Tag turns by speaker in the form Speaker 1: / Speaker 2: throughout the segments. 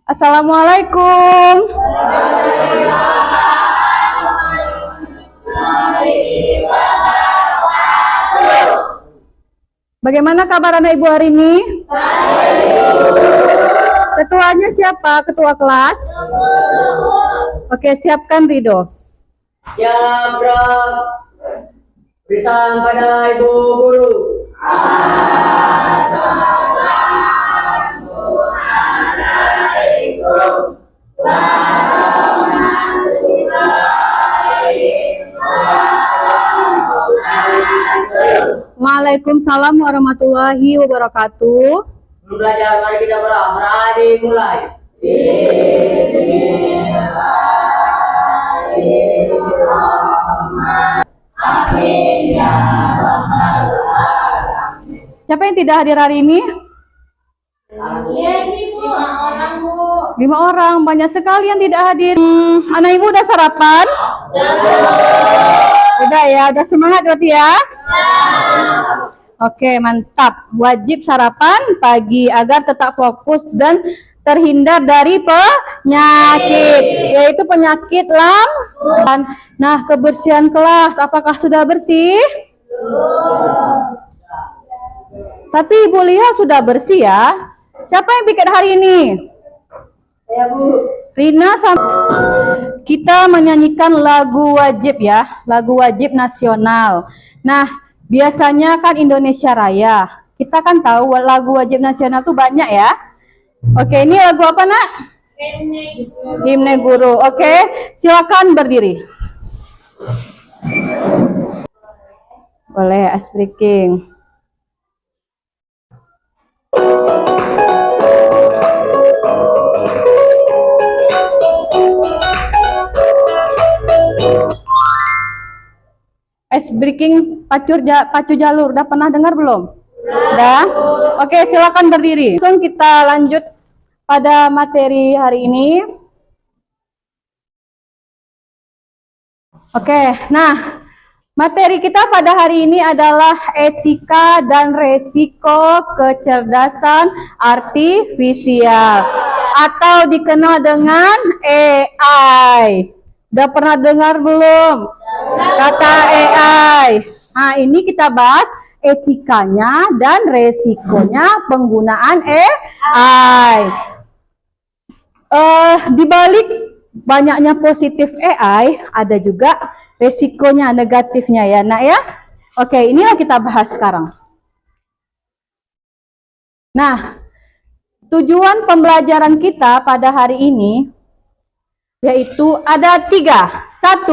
Speaker 1: Assalamualaikum. Bagaimana kabar anak ibu hari ini? Ketuanya siapa? Ketua kelas? Oke, siapkan Rido.
Speaker 2: Siap, Bro. Berikan pada Ibu Guru.
Speaker 1: Waalaikumsalam warahmatullahi wabarakatuh.
Speaker 2: Sebelum belajar, mari kita berdoa. Dimulai.
Speaker 1: Siapa yang tidak hadir hari ini? 5 orang, banyak sekali yang tidak hadir. Anak ibu udah sarapan? Udah ya, udah semangat berarti ya? Oke, mantap. Wajib sarapan pagi agar tetap fokus dan terhindar dari penyakit, yaitu penyakit lambung. Nah, kebersihan kelas, apakah sudah bersih? Tapi Ibu lihat sudah bersih ya. Siapa yang bikin hari ini?
Speaker 2: Ya, Bu.
Speaker 1: Rina sama kita menyanyikan lagu wajib ya, lagu wajib nasional. Nah, biasanya kan Indonesia Raya. Kita kan tahu lagu wajib nasional tuh banyak ya. Oke, ini lagu apa, Nak? Himne Guru. Oke, silakan berdiri. Boleh ice breaking. Ice breaking pacu jalur, udah pernah dengar belum? Udah? Oke, silakan berdiri. Langsung kita lanjut pada materi hari ini. Oke, nah materi kita pada hari ini adalah etika dan resiko kecerdasan artifisial atau dikenal dengan AI. Udah pernah dengar belum kata AI? Nah, ini kita bahas etikanya dan resikonya penggunaan AI. Di balik banyaknya positif AI, ada juga resikonya, negatifnya ya, Nak ya. Oke, inilah kita bahas sekarang. Nah, tujuan pembelajaran kita pada hari ini yaitu ada 3. 1,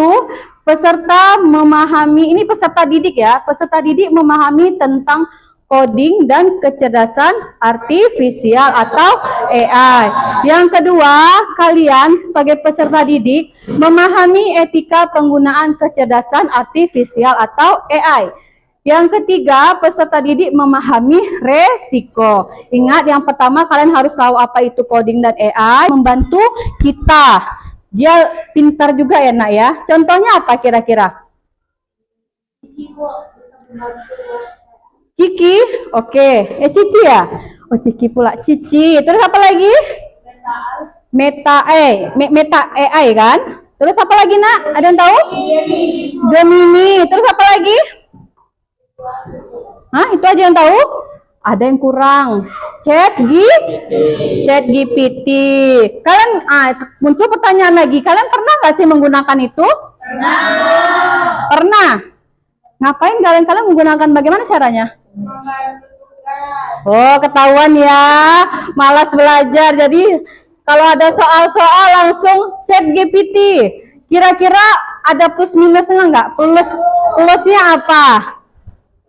Speaker 1: peserta memahami, ini peserta didik ya, peserta didik memahami tentang coding dan kecerdasan artifisial atau AI. Yang kedua, kalian sebagai peserta didik memahami etika penggunaan kecerdasan artifisial atau AI. Yang ketiga, peserta didik memahami resiko. Ingat, yang pertama kalian harus tahu apa itu coding dan AI, membantu kita. Dia pintar juga ya, Nak ya. Contohnya apa kira-kira? Ciki, oke. Cici ya? Oh, Ciki pula. Cici. Terus apa lagi? Meta AI kan? Terus apa lagi, Nak? Ada yang tahu? Gemini. Terus apa lagi? Hah, itu aja yang tahu? Ada yang kurang. ChatGPT. Kalian muncul pertanyaan lagi. Kalian pernah nggak sih menggunakan itu? Pernah. Ngapain kalian menggunakan, bagaimana caranya? Oh, ketahuan ya. Malas belajar. Jadi kalau ada soal-soal langsung ChatGPT. Kira-kira ada plus minusnya nggak? Plusnya apa?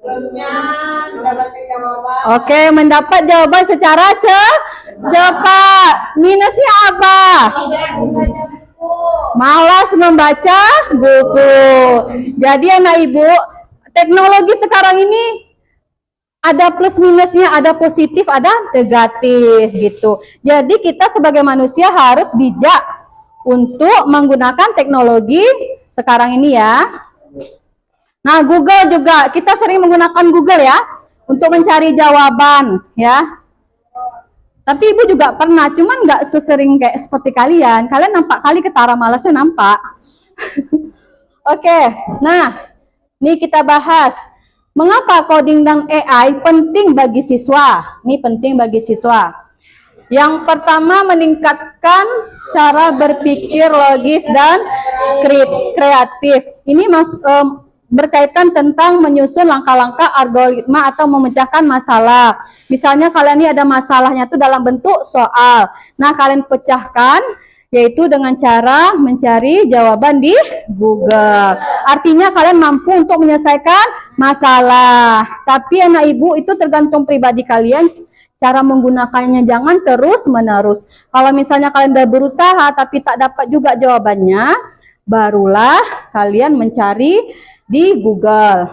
Speaker 2: Mendapatkan jawaban.
Speaker 1: Oke, mendapat jawaban secara cepat. Minusnya apa? Malas membaca buku. Jadi anak ibu, teknologi sekarang ini ada plus minusnya, ada positif, ada negatif gitu. Jadi kita sebagai manusia harus bijak untuk menggunakan teknologi sekarang ini ya. Nah, Google juga, kita sering menggunakan Google ya untuk mencari jawaban ya. Tapi ibu juga pernah, cuman nggak sesering kayak seperti kalian. Kalian nampak kali ketara malasnya nampak. Oke, nah, ini kita bahas. Mengapa coding dan AI penting bagi siswa? Ini penting bagi siswa. Yang pertama, meningkatkan cara berpikir logis dan kreatif. Ini berkaitan tentang menyusun langkah-langkah algoritma atau memecahkan masalah. Misalnya kalian ini ada masalahnya itu dalam bentuk soal. Nah, kalian pecahkan yaitu dengan cara mencari jawaban di Google. Artinya kalian mampu untuk menyelesaikan masalah. Tapi anak ibu itu tergantung pribadi kalian. Cara menggunakannya jangan terus-menerus. Kalau misalnya kalian sudah berusaha tapi tak dapat juga jawabannya, barulah kalian mencari di Google.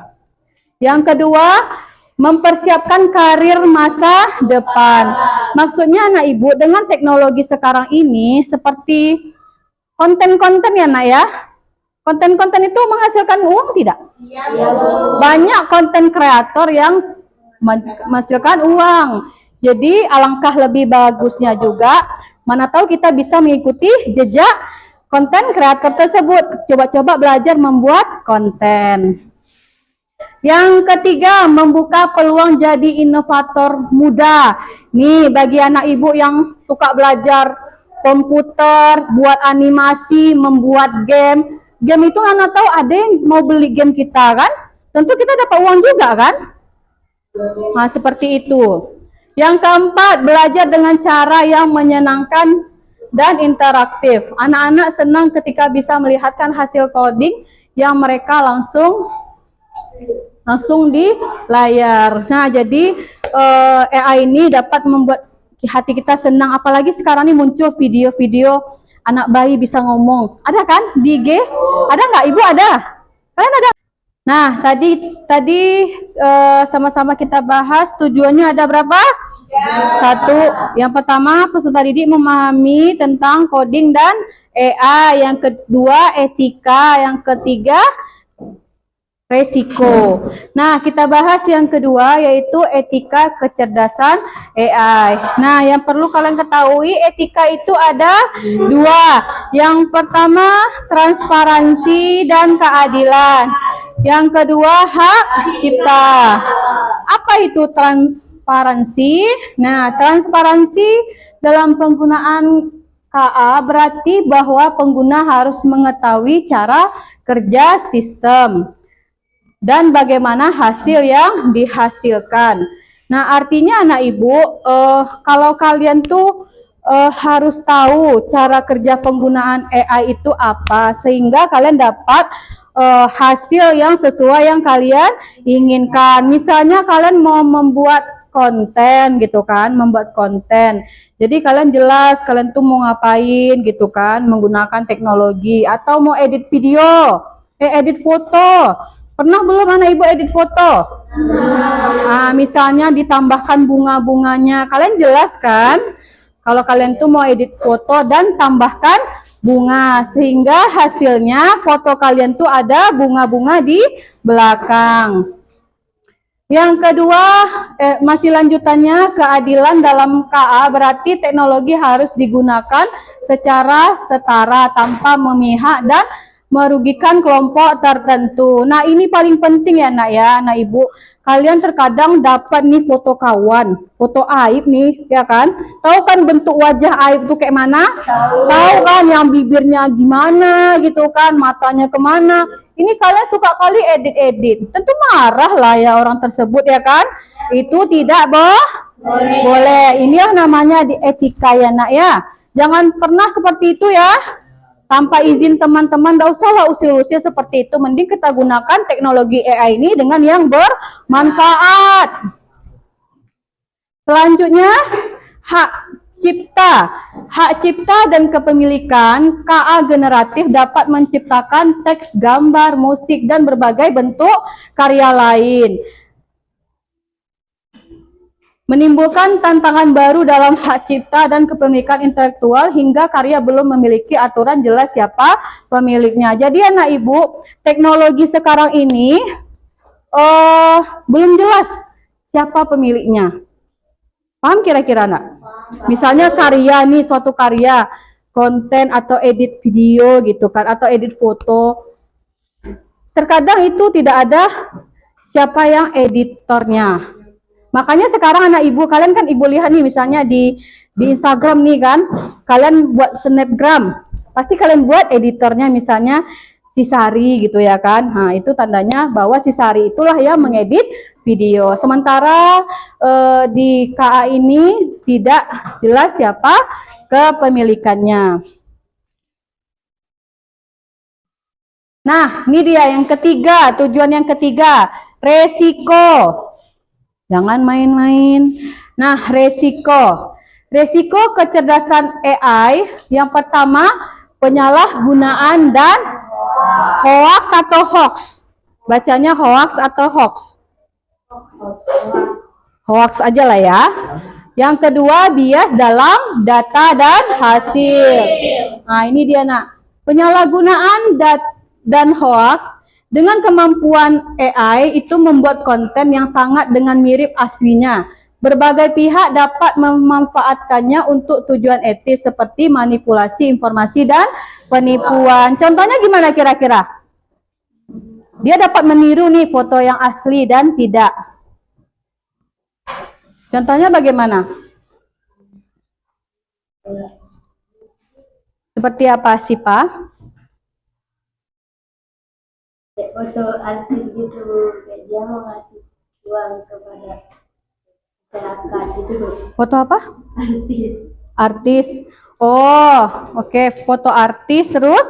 Speaker 1: Yang kedua, mempersiapkan karir masa depan. Maksudnya anak ibu dengan teknologi sekarang ini seperti konten-konten ya nak ya. Konten-konten itu menghasilkan uang tidak?
Speaker 2: Iya,
Speaker 1: Banyak konten kreator yang menghasilkan uang. Jadi alangkah lebih bagusnya juga, mana tahu kita bisa mengikuti jejak konten kreator tersebut. Coba-coba belajar membuat konten. Yang ketiga, membuka peluang jadi inovator muda. Nih, bagi anak ibu yang suka belajar komputer, buat animasi, membuat game. Game itu anak tahu ada yang mau beli game kita kan? Tentu kita dapat uang juga kan? Nah, seperti itu. Yang keempat, belajar dengan cara yang menyenangkan dan interaktif. Anak-anak senang ketika bisa melihatkan hasil coding yang mereka langsung di layar. Nah, jadi AI ini dapat membuat hati kita senang. Apalagi sekarang ini muncul video-video anak bayi bisa ngomong. Ada kan di IG? Ada nggak ibu? Ada? Kalian ada? Nah, tadi sama-sama kita bahas tujuannya ada berapa? Satu, yang pertama peserta didik memahami tentang coding dan AI. Yang kedua, etika. Yang ketiga, resiko. Nah, kita bahas yang kedua yaitu etika kecerdasan AI. Nah, yang perlu kalian ketahui, etika itu ada dua. Yang pertama, transparansi dan keadilan. Yang kedua, hak cipta. Apa itu transparansi? Nah, transparansi dalam penggunaan KA berarti bahwa pengguna harus mengetahui cara kerja sistem dan bagaimana hasil yang dihasilkan. Nah, artinya anak ibu, kalau kalian tuh harus tahu cara kerja penggunaan AI itu apa, sehingga kalian dapat hasil yang sesuai yang kalian inginkan. Misalnya kalian mau membuat konten gitu kan, membuat konten. Jadi kalian jelas kalian tuh mau ngapain gitu kan, menggunakan teknologi, atau mau edit video, edit foto. Pernah belum anak ibu edit foto? Nah, misalnya ditambahkan bunga-bunganya. Kalian jelas kan? Kalau kalian tuh mau edit foto dan tambahkan bunga. Sehingga hasilnya foto kalian tuh ada bunga-bunga di belakang. Yang kedua, masih lanjutannya keadilan dalam KA berarti teknologi harus digunakan secara setara tanpa memihak dan merugikan kelompok tertentu. Nah, ini paling penting ya nak ya, anak ibu. Kalian terkadang dapat nih foto kawan, foto aib nih, ya kan? Tahu kan bentuk wajah aib itu kayak mana? Tahu kan yang bibirnya gimana gitu kan, matanya kemana? Ini kalian suka kali edit-edit. Tentu marah lah ya orang tersebut ya kan? Itu tidak boleh. Inilah namanya di etika ya nak ya. Jangan pernah seperti itu ya. Tanpa izin teman-teman, tidak usahlah usil-usil seperti itu. Mending kita gunakan teknologi AI ini dengan yang bermanfaat. Selanjutnya, hak cipta. Hak cipta dan kepemilikan KA generatif dapat menciptakan teks, gambar, musik, dan berbagai bentuk karya lain. Menimbulkan tantangan baru dalam hak cipta dan kepemilikan intelektual hingga karya belum memiliki aturan jelas siapa pemiliknya. Jadi anak ibu, teknologi sekarang ini belum jelas siapa pemiliknya. Paham kira-kira anak? Misalnya karya nih, suatu karya, konten atau edit video gitu kan, atau edit foto. Terkadang itu tidak ada siapa yang editornya. Makanya sekarang anak ibu, kalian kan ibu lihat nih misalnya di Instagram nih kan, kalian buat snapgram, pasti kalian buat editornya misalnya si Sari gitu ya kan. Nah, itu tandanya bahwa si Sari itulah yang mengedit video. Sementara di KA ini tidak jelas siapa kepemilikannya. Nah, ini dia yang ketiga, tujuan yang ketiga, resiko. Jangan main-main. Nah, resiko. Resiko kecerdasan AI yang pertama, penyalahgunaan dan hoax atau hoax. Bacanya hoax atau hoax. Hoax aja lah ya. Yang kedua, bias dalam data dan hasil. Nah, ini dia nak. Penyalahgunaan dan hoax dengan kemampuan AI itu membuat konten yang sangat dengan mirip aslinya. Berbagai pihak dapat memanfaatkannya untuk tujuan etis seperti manipulasi informasi dan penipuan. Contohnya gimana kira-kira? Dia dapat meniru nih foto yang asli dan tidak. Contohnya bagaimana? Seperti apa sih, Pak?
Speaker 2: Foto artis gitu, kayak dia mau ngasih uang kepada masyarakat gitu loh.
Speaker 1: Foto apa?
Speaker 2: Artis.
Speaker 1: Artis. Oh, oke. Foto artis terus?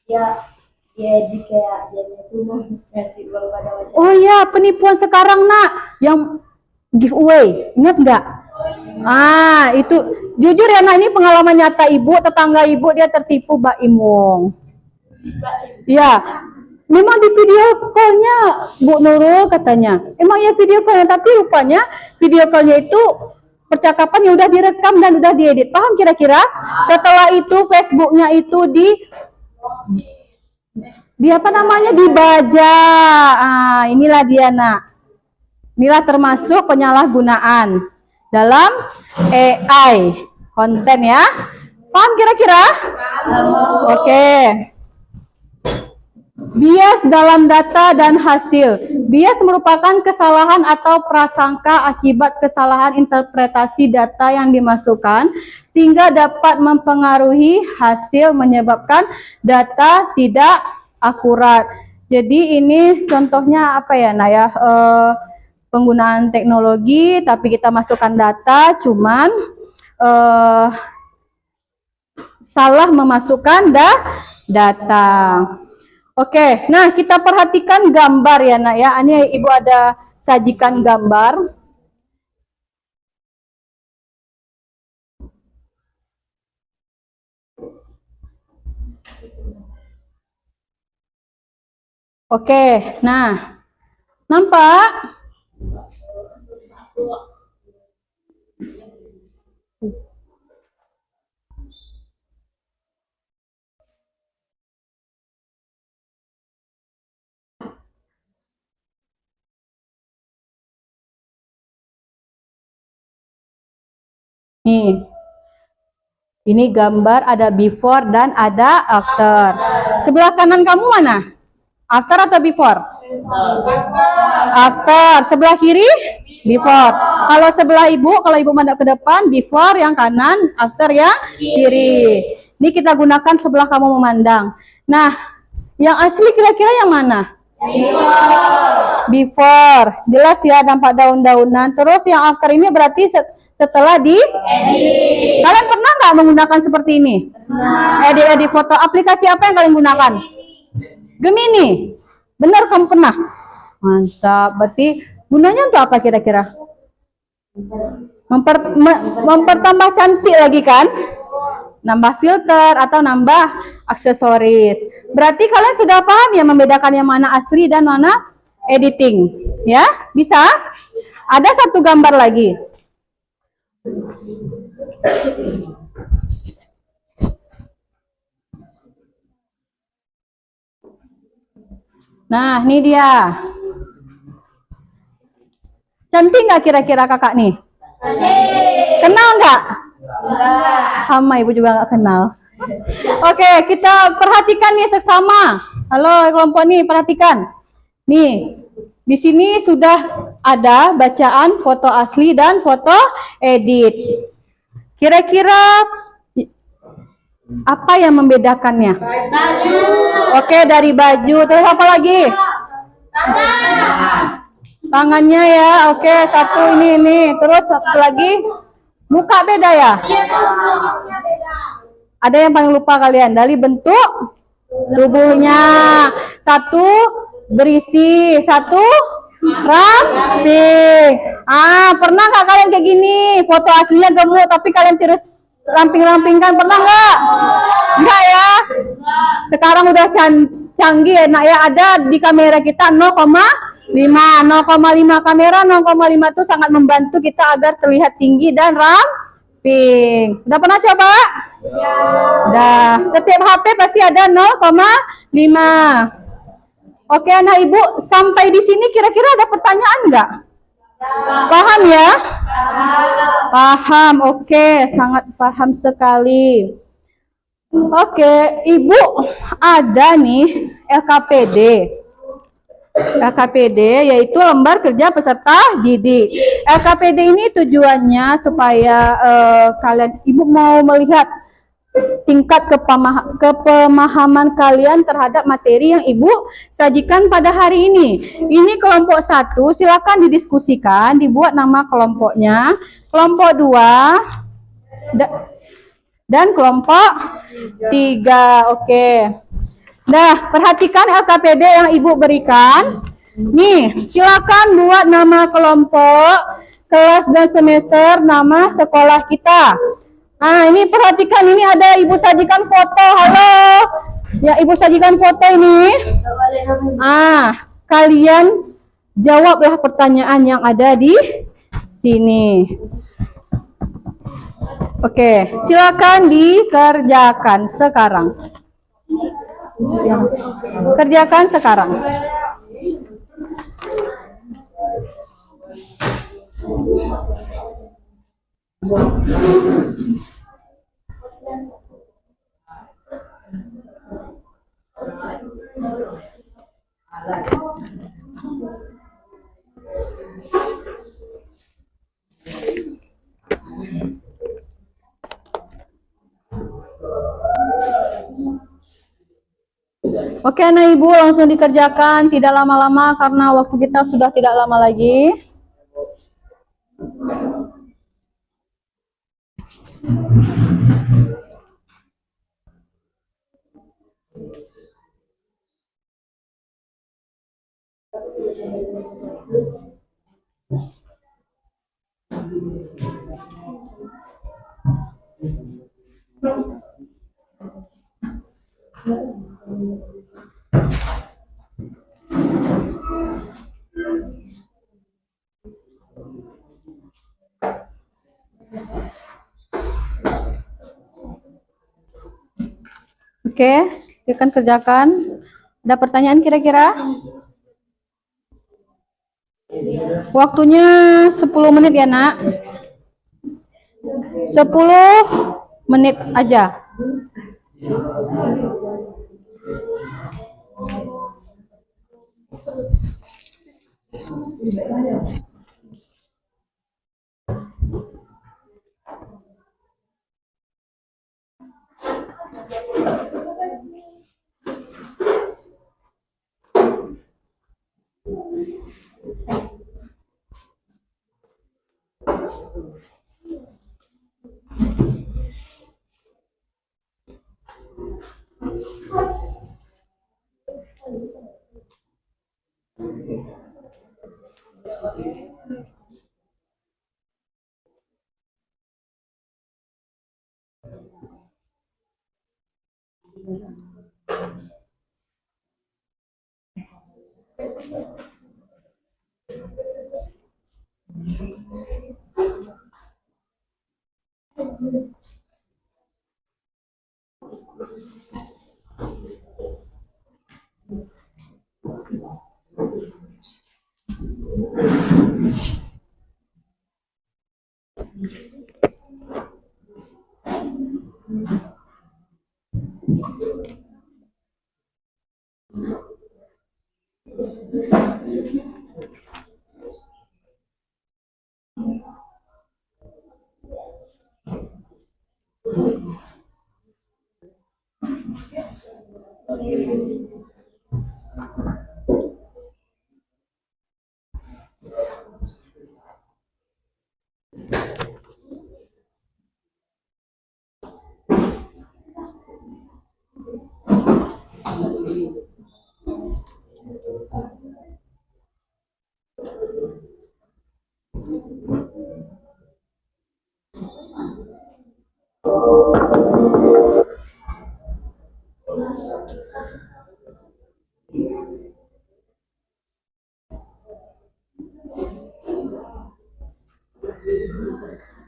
Speaker 2: Ya, jadi kayak dia itu mau ngasih uang pada masyarakat.
Speaker 1: Oh ya, penipuan sekarang nak, yang giveaway, ingat nggak? Ah, itu jujur ya nak, ini pengalaman nyata ibu, tetangga ibu dia tertipu Mbak Imong. Ya, memang di video call-nya Bu Nurul katanya, emang ya video call-nya, tapi rupanya video call-nya itu percakapan yang udah direkam dan udah diedit. Paham kira-kira? Setelah itu Facebooknya itu di apa namanya, dibajak. Ah, inilah dia nak. Inilah termasuk penyalahgunaan dalam AI konten ya. Paham kira-kira? Oke. Bias dalam data dan hasil. Bias merupakan kesalahan atau prasangka akibat kesalahan interpretasi data yang dimasukkan sehingga dapat mempengaruhi hasil menyebabkan data tidak akurat. Jadi ini contohnya apa ya Nak ya? Penggunaan teknologi tapi kita masukkan data cuman salah memasukkan data. Oke, nah kita perhatikan gambar ya nak ya. Ini ibu ada sajikan gambar. Oke, nah nampak? Nih, ini gambar ada before dan ada after. Sebelah kanan kamu mana? After atau before? After. Sebelah kiri? Before. Kalau sebelah ibu, kalau ibu mandap ke depan, before yang kanan, after yang kiri. Ini kita gunakan sebelah kamu memandang. Nah, yang asli kira-kira yang mana? Before. Jelas ya, nampak daun-daunan. Terus yang after ini berarti setelah di edit. Kalian pernah nggak menggunakan seperti ini? Edit-edit foto. Aplikasi apa yang kalian gunakan? Gemini. Benar kamu pernah? Mantap. Berarti gunanya untuk apa kira-kira? Mempertambah cantik lagi kan? Nambah filter atau nambah aksesoris. Berarti kalian sudah paham ya membedakan yang mana asli dan mana editing. Ya? Bisa? Ada satu gambar lagi. Nah, ini dia. Cantik nggak kira-kira kakak nih? Kenal nggak? Sama ibu juga nggak kenal. Oke, kita perhatikan nih seksama. Halo kelompok nih, perhatikan. Nih, di sini sudah ada bacaan foto asli dan foto edit. Kira-kira apa yang membedakannya?
Speaker 2: Baju.
Speaker 1: Oke, dari baju. Terus apa lagi? Tangannya ya. Oke, satu ini. Terus satu lagi. Muka beda ya? Ada yang paling lupa kalian? Dari bentuk tubuhnya. Satu berisi, satu ramping. Pernah nggak kalian kayak gini? Foto aslinya gemuk, tapi kalian terus ramping-rampingkan, pernah nggak? Enggak ya? Sekarang udah canggih ya, nak ya, ada di kamera kita 0,5 kamera 0,5 itu sangat membantu kita agar terlihat tinggi dan ramping. Udah pernah coba? Udah. Setiap HP pasti ada 0,5. Oke, anak ibu, sampai di sini kira-kira ada pertanyaan nggak? Paham ya? Paham, oke, sangat paham sekali. Oke, ibu ada nih LKPD. LKPD yaitu lembar kerja peserta didik. LKPD ini tujuannya supaya ibu mau melihat tingkat kepemahaman kalian terhadap materi yang ibu sajikan pada hari ini. Ini kelompok 1, silakan didiskusikan, dibuat nama kelompoknya. Kelompok 2 dan kelompok 3. Oke. Nah, perhatikan LKPD yang ibu berikan. Nih, silakan buat nama kelompok, kelas dan semester, nama sekolah kita. Ini perhatikan, ini ada ibu sajikan foto. Halo. Ya, ibu sajikan foto ini. Kalian jawablah pertanyaan yang ada di sini. Oke, silakan dikerjakan sekarang. Kerjakan sekarang. Oke, anak ibu, langsung dikerjakan, tidak lama-lama karena waktu kita sudah tidak lama lagi. Oke, silakan kerjakan. Ada pertanyaan kira-kira? Waktunya 10 menit ya, Nak. 10 menit aja.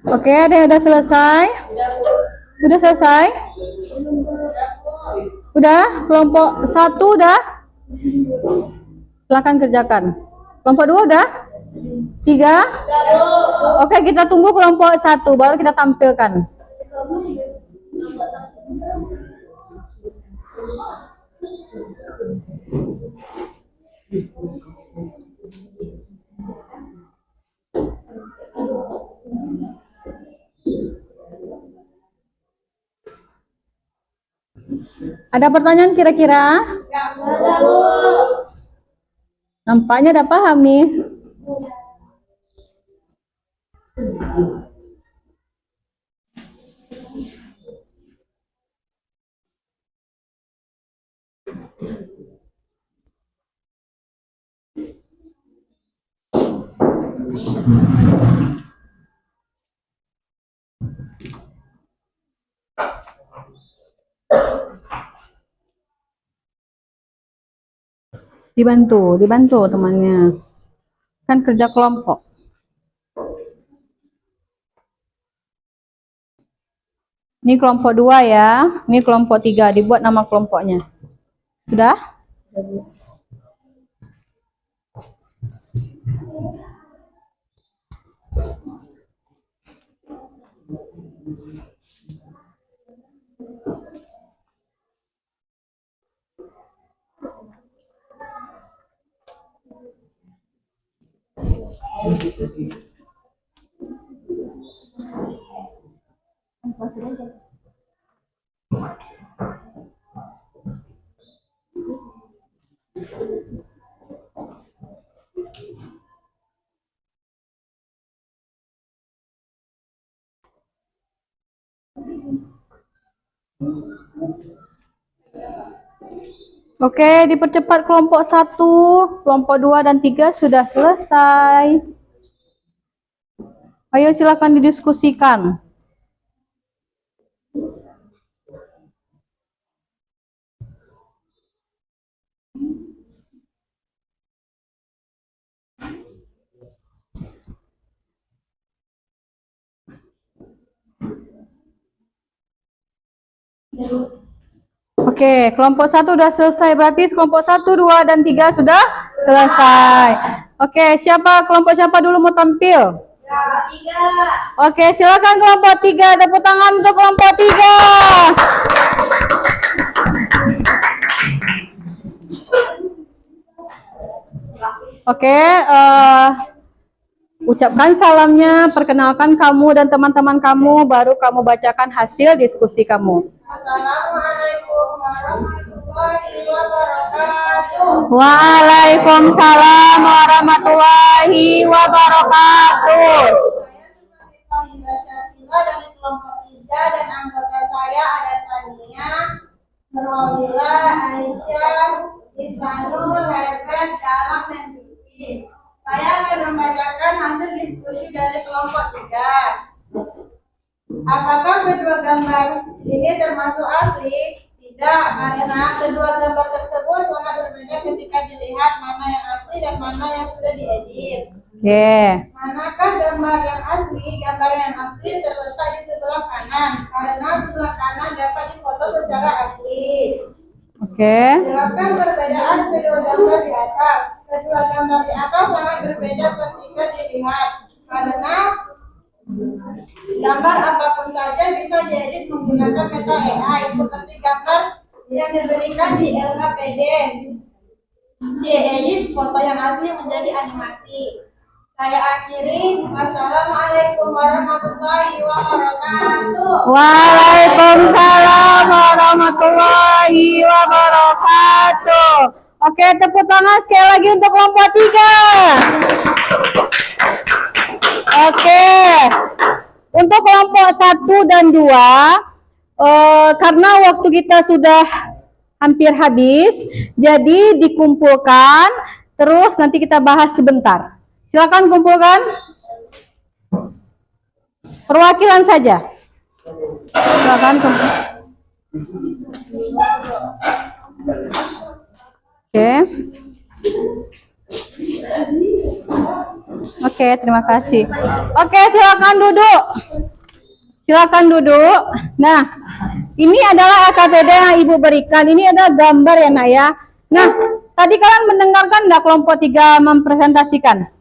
Speaker 1: Oke, ada yang udah selesai? Udah selesai? Udah? Kelompok 1 udah? Silakan kerjakan. Kelompok 2 udah? 3? Oke, kita tunggu kelompok 1 baru kita tampilkan. Ada pertanyaan kira-kira? Nampaknya udah paham nih. Dibantu temannya. Kan kerja kelompok. Ini kelompok 2 ya. Ini kelompok 3. Dibuat nama kelompoknya. Sudah? Oke, dipercepat kelompok 1, kelompok 2 dan 3 sudah selesai. Ayo silakan didiskusikan. Oke, kelompok 1 sudah selesai. Berarti kelompok 1, 2, dan 3 sudah selesai. Oke, kelompok siapa dulu mau tampil?
Speaker 2: Ya, 3.
Speaker 1: Oke, silakan kelompok 3. Tepuk tangan untuk kelompok 3. Oke, ucapkan salamnya, perkenalkan kamu dan teman-teman kamu, baru kamu bacakan hasil diskusi kamu.
Speaker 2: Assalamualaikum warahmatullahi wabarakatuh.
Speaker 1: Waalaikumsalam warahmatullahi wabarakatuh.
Speaker 2: Saya dari kelompok 3 dan anggota saya ada Tania, Nurwalila, Aisyah, Islanul, Herben, Dalam, dan Vivi. Saya akan membacakan hasil diskusi dari kelompok 3. Apakah kedua gambar ini termasuk asli? Tidak, karena kedua gambar tersebut sangat berbeda ketika dilihat mana yang asli dan mana yang sudah diedit. Manakah gambar yang asli? Gambar yang asli terletak di sebelah kanan, karena sebelah kanan dapat difoto secara asli. Silakan perbedaan kedua gambar di atas. Kedua gambar di atas sangat berbeda ketika dilihat, karena gambar apapun saja bisa diedit menggunakan Meta AI, seperti gambar yang diberikan di LKPD. Diedit foto yang asli menjadi animasi. Saya akhiri. Wassalamualaikum warahmatullahi wabarakatuh.
Speaker 1: Waalaikumsalam warahmatullahi wabarakatuh. Oke, tepuk tangan sekali lagi untuk kelompok 3. Oke. Untuk kelompok 1 dan 2, karena waktu kita sudah hampir habis, jadi dikumpulkan, terus nanti kita bahas sebentar. Silakan kumpulkan. Perwakilan saja. Silakan kumpulkan. Oke. Oke, terima kasih. Oke, silakan duduk. Silakan duduk. Nah, ini adalah AKPD yang Ibu berikan. Ini adalah gambar ya, Nak ya. Nah, tadi kalian mendengarkan enggak kelompok 3 mempresentasikan?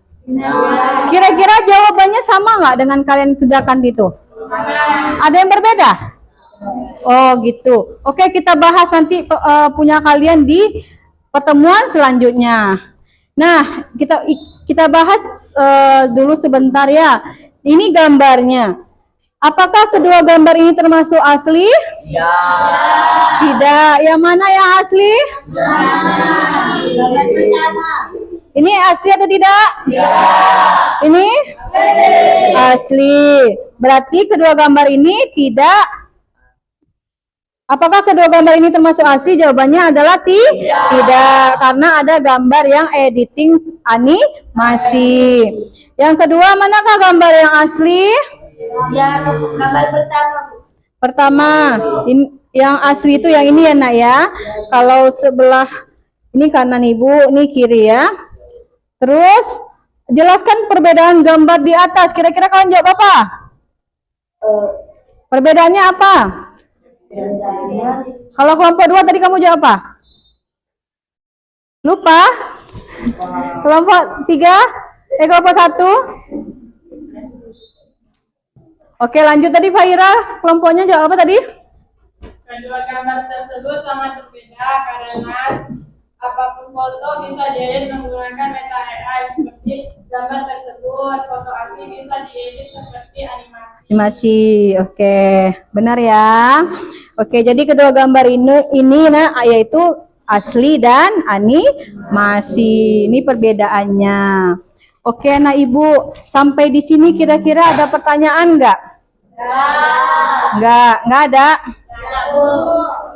Speaker 1: Kira-kira jawabannya sama nggak dengan kalian kerjakan itu? Ada yang berbeda? Oh, gitu. Oke, kita bahas nanti punya kalian di pertemuan selanjutnya. Nah, kita bahas dulu sebentar ya. Ini gambarnya. Apakah kedua gambar ini termasuk asli? Ya. Tidak. Yang mana yang asli? Ya. Gambar pertama. Ini asli atau tidak? Ya. Ini? Asli. Berarti kedua gambar ini tidak. Apakah kedua gambar ini termasuk asli? Jawabannya adalah tidak. Karena ada gambar yang editing animasi. Yang kedua, manakah gambar yang asli?
Speaker 2: Yang gambar pertama.
Speaker 1: Pertama, yang asli itu yang ini ya, Nak ya. Kalau sebelah ini kanan Ibu, ini kiri ya. Terus jelaskan perbedaan gambar di atas. Kira-kira kalian jawab apa? Perbedaannya apa? Kalau kelompok 2 tadi kamu jawab apa? Lupa? Kelompok 3? Kelompok 1? Oke, lanjut tadi Faira, kelompoknya jawab apa tadi?
Speaker 3: Kedua gambar tersebut sangat berbeda karena apapun foto bisa diedit menggunakan meta AI seperti gambar tersebut. Foto asli bisa diedit seperti animasi.
Speaker 1: Oke, benar ya. Oke, jadi kedua gambar ini nah yaitu asli dan animasi. Ini perbedaannya. Oke, nah Ibu, sampai di sini kira-kira ada pertanyaan nggak? Nggak ada.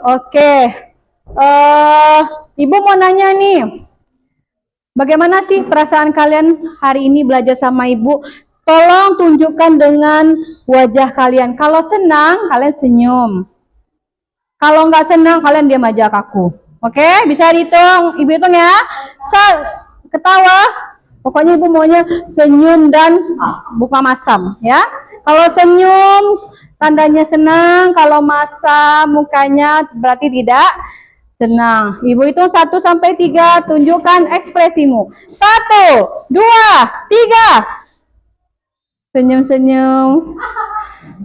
Speaker 1: Oke, Ibu mau nanya nih, bagaimana sih perasaan kalian hari ini belajar sama Ibu? Tolong tunjukkan dengan wajah kalian. Kalau senang, kalian senyum. Kalau nggak senang, kalian diam aja kaku. Oke, bisa dihitung. Ibu hitung ya. Ketawa. Pokoknya Ibu maunya senyum dan buka masam ya. Kalau senyum tandanya senang, kalau masam mukanya berarti tidak senang. Ibu hitung 1 sampai 3, tunjukkan ekspresimu. 1, 2, 3. Senyum-senyum.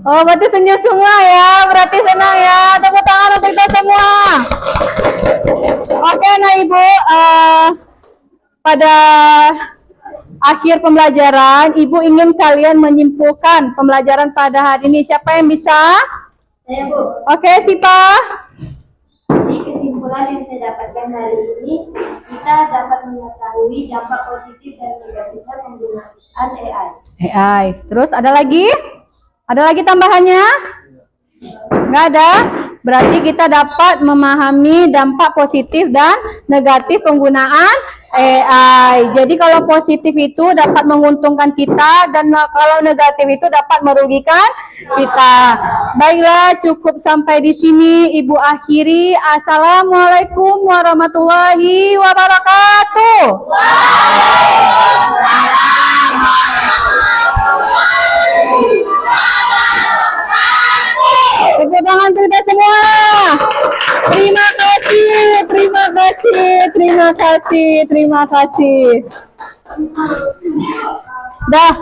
Speaker 1: Oh, berarti senyum semua ya. Berarti senang ya. Tepuk tangan untuk kita semua. Oke, nah Ibu, pada akhir pembelajaran, Ibu ingin kalian menyimpulkan pembelajaran pada hari ini. Siapa yang bisa?
Speaker 2: Saya, Bu.
Speaker 1: Oke, Sipa.
Speaker 2: Jadi kesimpulan yang saya dapatkan hari ini, kita dapat mengetahui dampak positif dan negatifnya penggunaan AI.
Speaker 1: AI. Terus ada lagi? Ada lagi tambahannya? Nggak ada? Berarti kita dapat memahami dampak positif dan negatif penggunaan AI. Jadi kalau positif itu dapat menguntungkan kita, dan kalau negatif itu dapat merugikan kita. Baiklah, cukup sampai di sini Ibu akhiri. Assalamualaikum warahmatullahi wabarakatuh. Tepuk tangan kita semua. Terima kasih, terima kasih, terima kasih, terima kasih. Dah.